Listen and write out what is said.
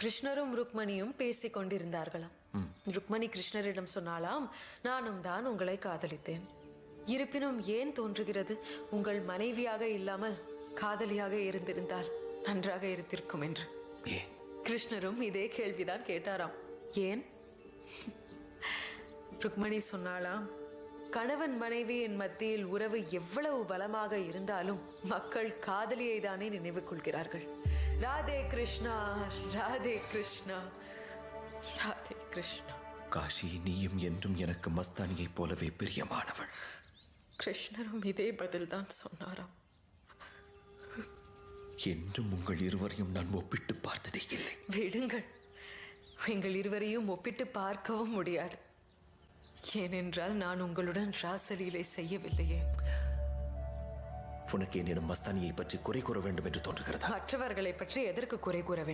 கிருஷ்ணரும் ருக்மணியும் பேசிக் கொண்டிருந்தார்களாம். ருக்மணி கிருஷ்ணரிடம் சொன்னாலாம், நானும் தான் உங்களை காதலித்தேன். இருப்பினும் ஏன் தோன்றுகிறது, உங்கள் மனைவியாக இல்லாமல் காதலியாக இருந்திருந்தால் நன்றாக இருந்திருக்கும் என்று. கிருஷ்ணரும் இதே கேள்விதான் கேட்டாராம். ஏன்? ருக்மணி சொன்னாலாம், கணவன் மனைவியின் மத்தியில் உறவு எவ்வளவு பலமாக இருந்தாலும் மக்கள் காதலியை தானே நினைவு கொள்கிறார்கள். ராதே கிருஷ்ணா, ராதே கிருஷ்ணா, ராதே கிருஷ்ணா. காஷி, நீயும் என்றும் எனக்கு மஸ்தானியைப் போலவே பிரியமானவள். கிருஷ்ணரும் இதே பதில் தான் சொன்னாராம். என்றும் உங்கள் இருவரையும் நான் ஒப்பிட்டு பார்த்ததே இல்லை. விடுங்கள், எங்கள் இருவரையும் ஒப்பிட்டு பார்க்கவும் முடியாது. ஏனென்றால் நான் உங்களுடன் ராசலீலை செய்யவில்லையே. உனக்கு என்னிடம் மஸ்தானியை பற்றி குறை கூற வேண்டும் என்று தோன்றுகிறதா? மற்றவர்களை பற்றி எதற்கு குறை கூற வேண்டும்?